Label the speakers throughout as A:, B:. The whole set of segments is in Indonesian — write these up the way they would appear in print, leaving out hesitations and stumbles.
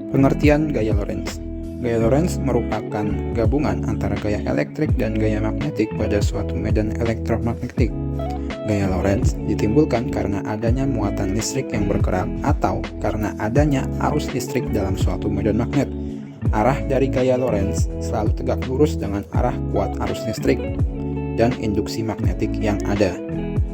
A: Pengertian gaya Lorentz. Gaya Lorentz merupakan gabungan antara gaya elektrik dan gaya magnetik pada suatu medan elektromagnetik. Gaya Lorentz ditimbulkan karena adanya muatan listrik yang bergerak atau karena adanya arus listrik dalam suatu medan magnet. Arah dari gaya Lorentz selalu tegak lurus dengan arah kuat arus listrik dan induksi magnetik yang ada.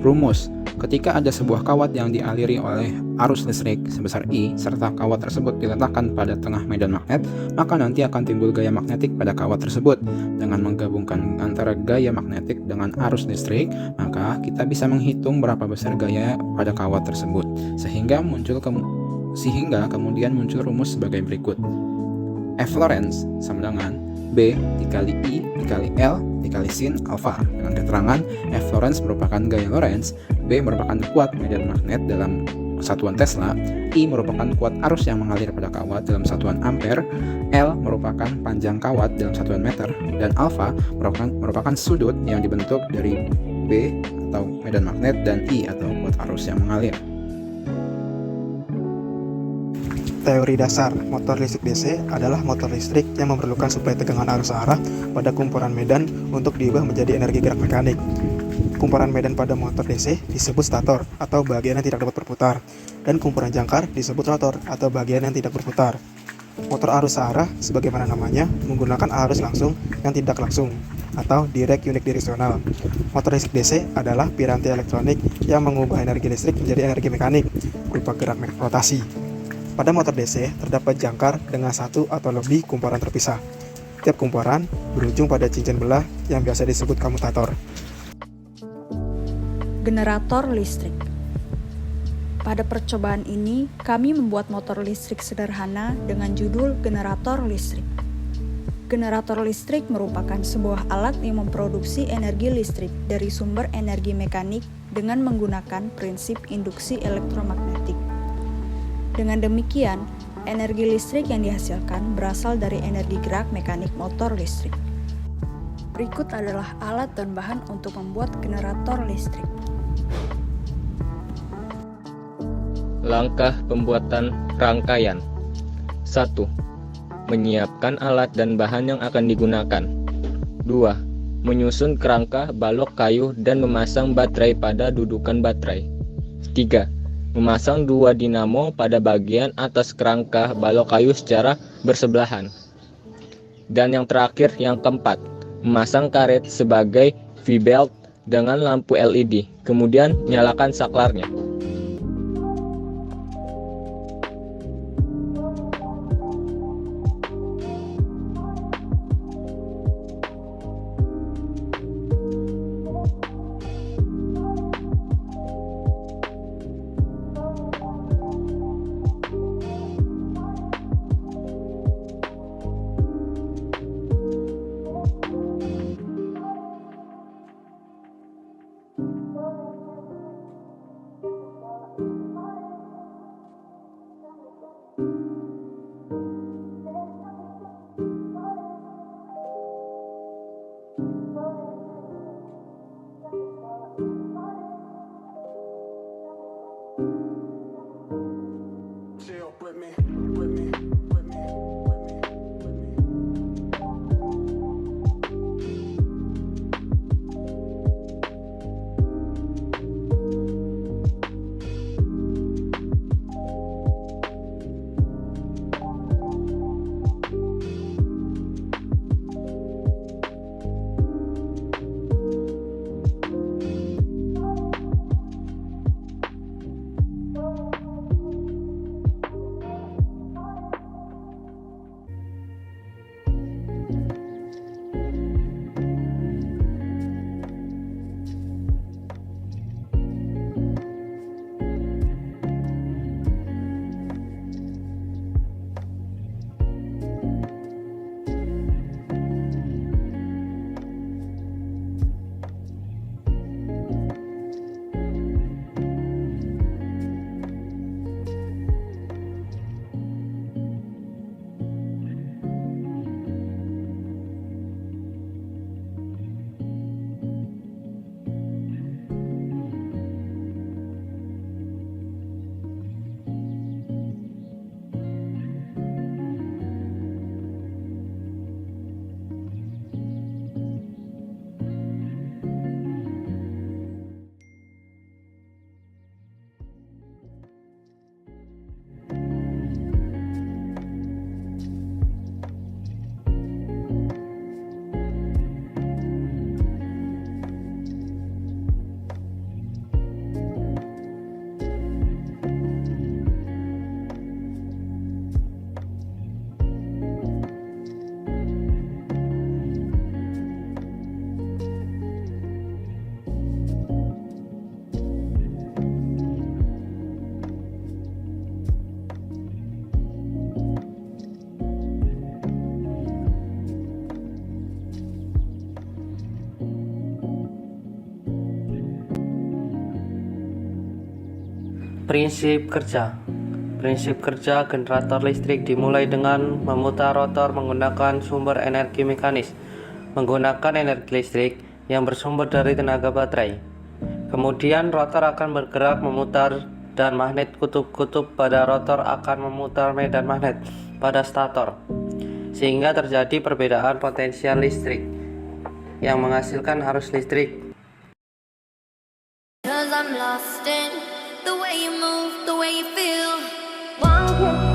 A: Rumus: ketika ada sebuah kawat yang dialiri oleh arus listrik sebesar I serta kawat tersebut diletakkan pada tengah medan magnet, maka nanti akan timbul gaya magnetik pada kawat tersebut. Dengan menggabungkan antara gaya magnetik dengan arus listrik, maka kita bisa menghitung berapa besar gaya pada kawat tersebut, sehingga kemudian muncul rumus sebagai berikut. F Lorentz sama dengan B dikali I dikali L dikali sin alfa. Dengan keterangan F Lorentz merupakan gaya Lorentz, B merupakan kuat medan magnet dalam satuan Tesla, I merupakan kuat arus yang mengalir pada kawat dalam satuan ampere, L merupakan panjang kawat dalam satuan meter, dan alfa merupakan sudut yang dibentuk dari B atau medan magnet dan I atau kuat arus yang mengalir.
B: Teori dasar motor listrik DC adalah motor listrik yang memerlukan suplai tegangan arus arah pada kumpulan medan untuk diubah menjadi energi gerak mekanik. Kumpulan medan pada motor DC disebut stator atau bagian yang tidak dapat berputar, dan kumpulan jangkar disebut rotor atau bagian yang tidak berputar. Motor arus arah, sebagaimana namanya, menggunakan arus langsung yang tidak langsung atau direct unidirectional. Motor listrik DC adalah piranti elektronik yang mengubah energi listrik menjadi energi mekanik berupa gerak rotasi. Pada motor DC terdapat jangkar dengan satu atau lebih kumparan terpisah. Tiap kumparan berujung pada cincin belah yang biasa disebut komutator.
C: Generator listrik. Pada percobaan ini, kami membuat motor listrik sederhana dengan judul generator listrik. Generator listrik merupakan sebuah alat yang memproduksi energi listrik dari sumber energi mekanik dengan menggunakan prinsip induksi elektromagnetik. Dengan demikian, energi listrik yang dihasilkan berasal dari energi gerak mekanik motor listrik. Berikut adalah alat dan bahan untuk membuat generator listrik.
D: Langkah pembuatan rangkaian. 1. Menyiapkan alat dan bahan yang akan digunakan. 2. Menyusun kerangka balok kayu dan memasang baterai pada dudukan baterai. 3. Memasang 2 dinamo pada bagian atas kerangka balok kayu secara bersebelahan. Dan yang terakhir, yang keempat, memasang karet sebagai V-belt dengan lampu LED, kemudian nyalakan saklarnya.
E: Prinsip kerja. Prinsip kerja generator listrik dimulai dengan memutar rotor menggunakan sumber energi mekanis, menggunakan energi listrik yang bersumber dari tenaga baterai. Kemudian rotor akan bergerak memutar dan magnet kutub-kutub pada rotor akan memutar medan magnet pada stator, sehingga terjadi perbedaan potensial listrik yang menghasilkan arus listrik.
F: 'Cause I'm lost in the way you move, the way you feel. One kiss